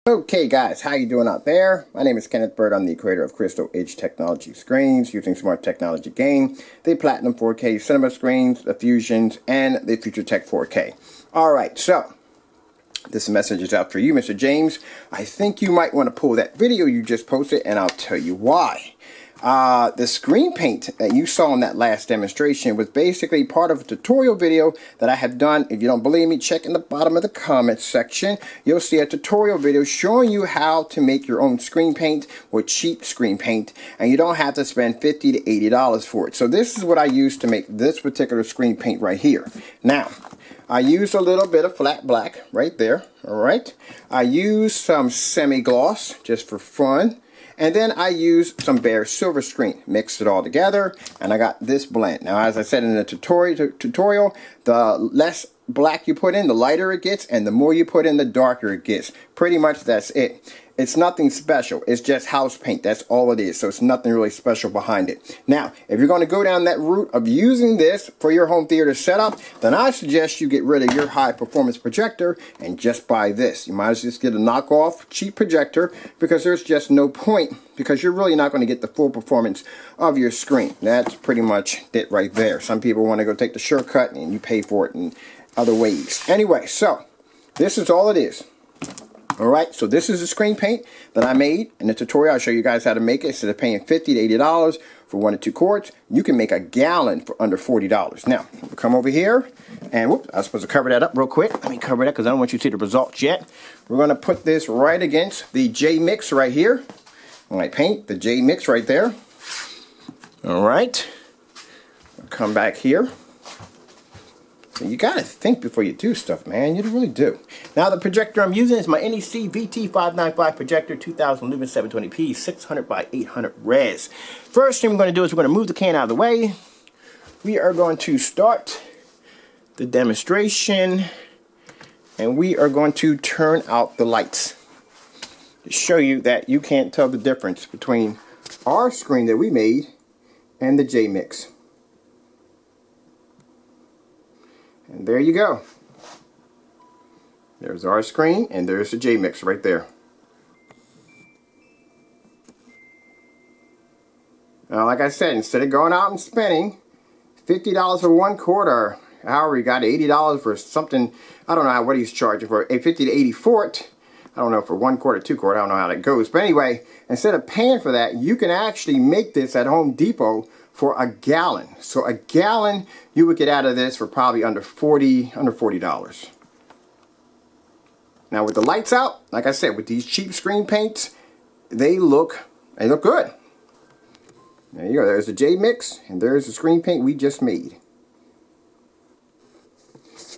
Okay guys, how you doing out there? My name is Kenneth Bird. I'm the creator of Crystal Edge Technology Screens using Smart Technology Gain, the Platinum 4K Cinema Screens, the Fusions, and the Future Tech 4K. Alright, so this message is out for you, Mr. James. I think you might want to pull that video you just posted, and I'll tell you why. The screen paint that you saw in that last demonstration was basically part of a tutorial video that I have done. If you don't believe me, check in the bottom of the comments section. You'll see a tutorial video showing you how to make your own screen paint with cheap screen paint, and you don't have to spend $50 to $80 for it. So this is what I used to make this particular screen paint right here. Now, I used a little bit of flat black right there, alright? I used some semi-gloss just for fun. And then I used some bare silver screen, mixed it all together, and I got this blend. Now, as I said in the tutorial, the less black you put in, the lighter it gets, and the more you put in, the darker it gets. Pretty much that's it. It's nothing special. It's just house paint. That's all it is. So it's nothing really special behind it. Now, if you're going to go down that route of using this for your home theater setup, then I suggest you get rid of your high performance projector and just buy this. You might as well just get a knockoff cheap projector, because there's just no point, because you're really not going to get the full performance of your screen. That's pretty much it right there. Some people want to go take the shortcut and you pay for it in other ways. Anyway, so this is all it is. Alright, so this is the screen paint that I made in the tutorial. I'll show you guys how to make it. Instead of paying $50 to $80 for 1 or 2 quarts, you can make a gallon for under $40. Now, we'll come over here, and whoops, I was supposed to cover that up real quick. Let me cover that because I don't want you to see the results yet. We're going to put this right against the J-Mix right here. Alright, paint the J-Mix right there. Alright, come back here. You gotta think before you do stuff, man. You really do. Now, the projector I'm using is my NEC VT595 projector, 2000 lumen 720p, 600 by 800 res. First thing we're going to do is we're going to move the can out of the way. We are going to start the demonstration, and we are going to turn out the lights to show you that you can't tell the difference between our screen that we made and the J-Mix. And there you go. There's our screen, and there's the J-Mix right there. Now, like I said, instead of going out and spending $50 for 1 quart, or however you got $80 for something, I don't know what he's charging for, a $50 to $80 for it. I don't know, for 1 quart or 2 quart, I don't know how that goes. But anyway, instead of paying for that, you can actually make this at Home Depot for a gallon. So a gallon you would get out of this for probably under $40. Now with the lights out, like I said, with these cheap screen paints, they look good. There you go. There's the J-Mix, and there's the screen paint we just made.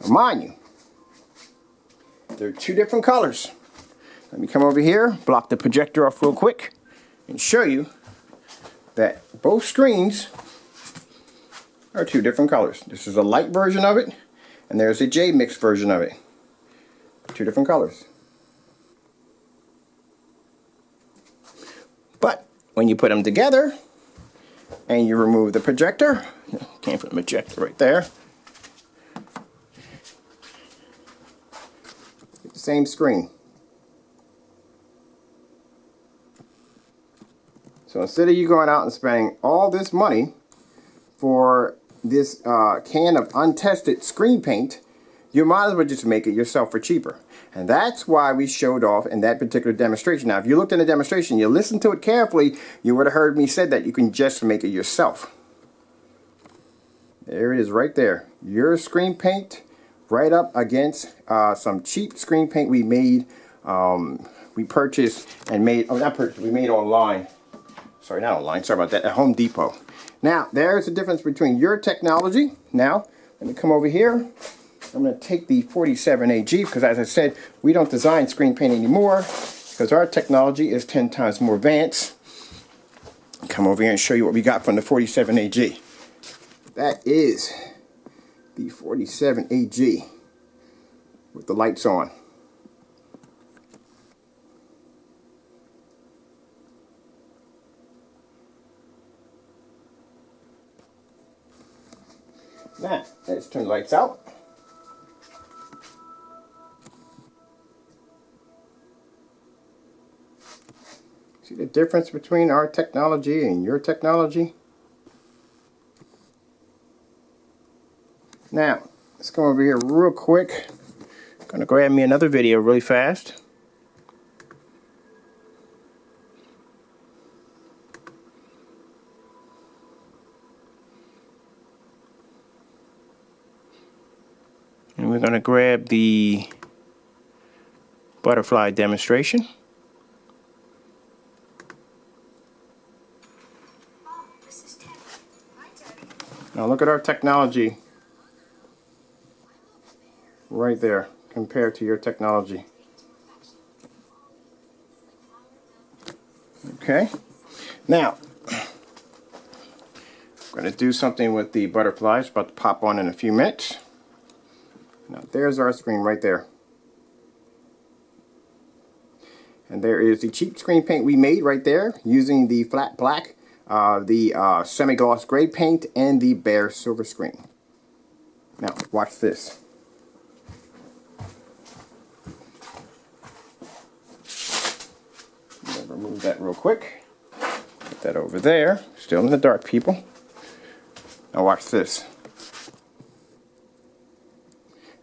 Now mind you, they're 2 different colors. Let me come over here, block the projector off real quick, and show you that both screens are 2 different colors. This is a light version of it, and there's a J-Mix version of it. 2 different colors. But when you put them together and you remove the projector, can't put the projector right there, it's the same screen. So instead of you going out and spending all this money for this can of untested screen paint, you might as well just make it yourself for cheaper. And that's why we showed off in that particular demonstration. Now, if you looked in the demonstration, you listened to it carefully, you would have heard me say that you can just make it yourself. There it is right there. Your screen paint right up against some cheap screen paint we made, we purchased and made, oh not purchased, we made online. Sorry, not online, sorry about that, at Home Depot. Now, there's the difference between your technology. Now, let me come over here. I'm going to take the 47AG, because as I said, we don't design screen paint anymore, because our technology is 10 times more advanced. Come over here and show you what we got from the 47AG. That is the 47AG with the lights on. Now, let's turn the lights out. See the difference between our technology and your technology? Now, let's come over here real quick. I'm gonna grab me another video really fast. And we're gonna grab the butterfly demonstration. Now look at our technology right there compared to your technology. Okay, now I'm going to do something with the butterflies. About to pop on in a few minutes. Now there's our screen right there. And there is the cheap screen paint we made right there using the flat black, the semi-gloss gray paint, and the bare silver screen. Now watch this. Remove that real quick. Put that over there. Still in the dark, people. Now watch this.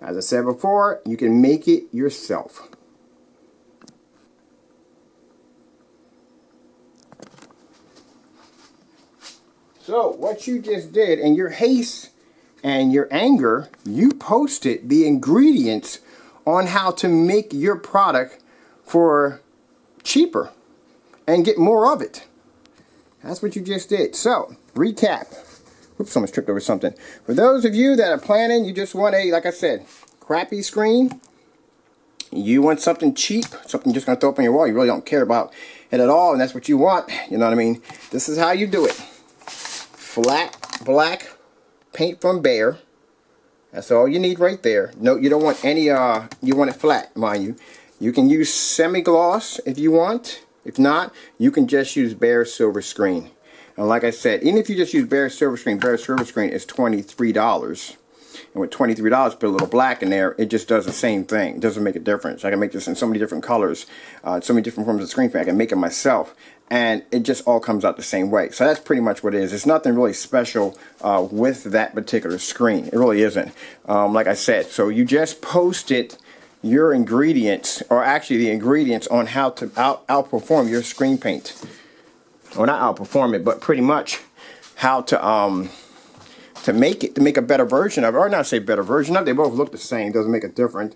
As I said before, you can make it yourself. So what you just did, in your haste and your anger, you posted the ingredients on how to make your product for cheaper and get more of it. That's what you just did. So, recap. Oops, almost tripped over something. For those of you that are planning, you just want a, like I said, crappy screen. You want something cheap, something just going to throw up on your wall. You really don't care about it at all, and that's what you want. You know what I mean? This is how you do it. Flat black paint from Behr. That's all you need right there. No, you don't want any, you want it flat, mind you. You can use semi-gloss if you want. If not, you can just use bare silver screen. And like I said, even if you just use bare silver screen is $23. And with $23, put a little black in there, it just does the same thing. It doesn't make a difference. I can make this in so many different colors, so many different forms of screen paint. I can make it myself, and it just all comes out the same way. So that's pretty much what it is. It's nothing really special with that particular screen. It really isn't. Like I said, so you just posted your ingredients, or actually the ingredients on how to outperform your screen paint. Or not outperform it, but pretty much how to make it, to make a better version of it, or not say better version of it. They both look the same, doesn't make a difference.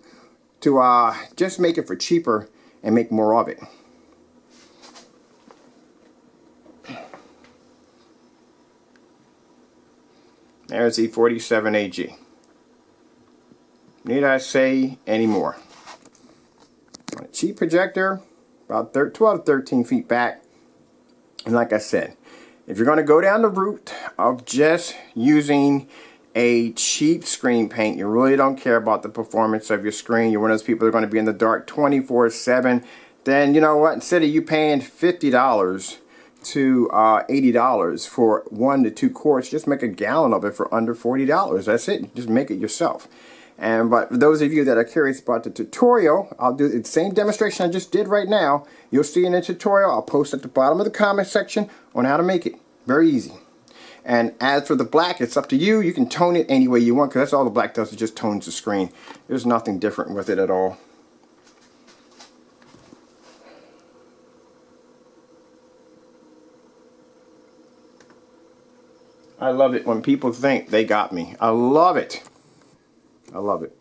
To just make it for cheaper and make more of it. There's the 47AG. Need I say any more? A cheap projector, about 12 to 13 feet back. And like I said, if you're going to go down the route of just using a cheap screen paint, you really don't care about the performance of your screen, you're one of those people that are going to be in the dark 24/7, then you know what? Instead of you paying $50 to $80 for 1 to 2 quarts, just make a gallon of it for under $40. That's it. Just make it yourself. But for those of you that are curious about the tutorial, I'll do the same demonstration I just did right now. You'll see in the tutorial. I'll post at the bottom of the comment section on how to make it. Very easy. And as for the black, it's up to you. You can tone it any way you want, because that's all the black does. It just tones the screen. There's nothing different with it at all. I love it when people think they got me. I love it. I love it.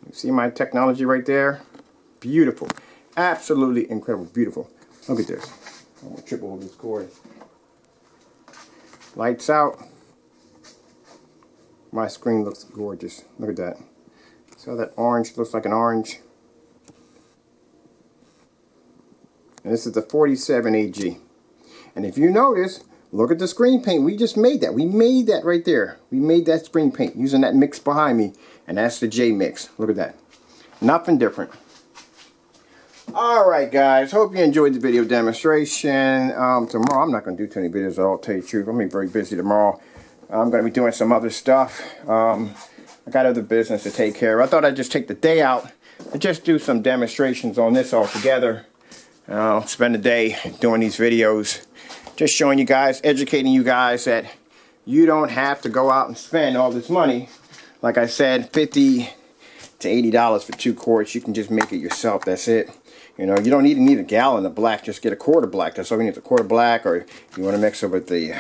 You see my technology right there? Beautiful. Absolutely incredible. Beautiful. Look at this. I'm going to trip over this cord. Lights out. My screen looks gorgeous. Look at that. See how that orange looks like an orange? And this is the 47AG. And if you notice, look at the screen paint. We just made that. We made that right there. We made that screen paint using that mix behind me. And that's the J mix. Look at that. Nothing different. Alright guys, hope you enjoyed the video demonstration. Tomorrow I'm not going to do too many videos, I'll tell you the truth. I'm going to be very busy tomorrow. I'm going to be doing some other stuff. I got other business to take care of. I thought I'd just take the day out and just do some demonstrations on this all together. I'll spend a day doing these videos, just showing you guys, educating you guys that you don't have to go out and spend all this money. Like I said, $50 to $80 for 2 quarts. You can just make it yourself. That's it. You know, you don't even need a gallon of black. Just get a quart of black. That's all you need, a quart of black, or you want to mix it with the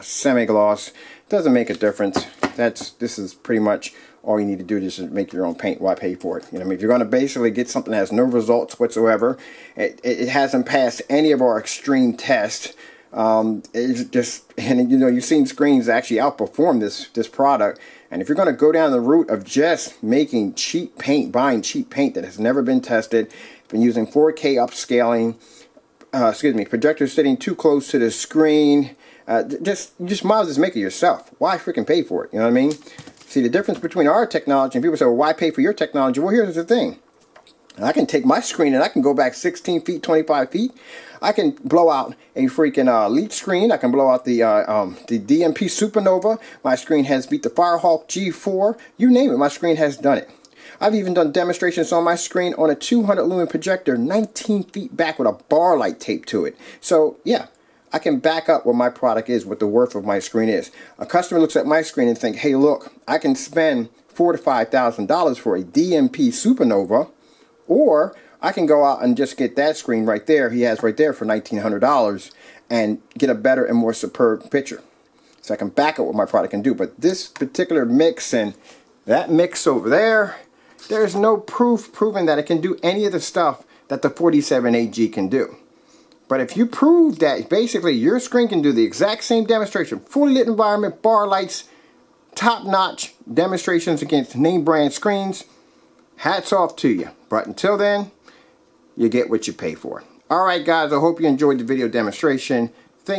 semi-gloss. Doesn't make a difference. This is pretty much all you need to do, just to make your own paint. Why pay for it? You know, I mean, if you're going to basically get something that has no results whatsoever, it hasn't passed any of our extreme tests. It's just, and you know, you've seen screens actually outperform this product. And if you're going to go down the route of just making cheap paint, buying cheap paint that has never been tested, been using 4K upscaling, projector sitting too close to the screen, you just might as well just make it yourself. Why freaking pay for it? You know what I mean? See, the difference between our technology, and people say, well, why pay for your technology? Well, here's the thing. I can take my screen and I can go back 16 feet, 25 feet. I can blow out a freaking lead screen. I can blow out the DMP Supernova. My screen has beat the Firehawk G4. You name it, my screen has done it. I've even done demonstrations on my screen on a 200 lumen projector 19 feet back with a bar light taped to it. So yeah, I can back up what my product is, what the worth of my screen is. A customer looks at my screen and think, hey look, I can spend $4,000 to $5,000 for a DMP Supernova, or I can go out and just get that screen right there, he has right there, for $1,900 and get a better and more superb picture. So I can back up what my product can do. But this particular mix and that mix over there, there's no proof proving that it can do any of the stuff that the 47AG can do. But if you prove that basically your screen can do the exact same demonstration, fully lit environment, bar lights, top-notch demonstrations against name brand screens, hats off to you. But until then, you get what you pay for. Alright guys, I hope you enjoyed the video demonstration.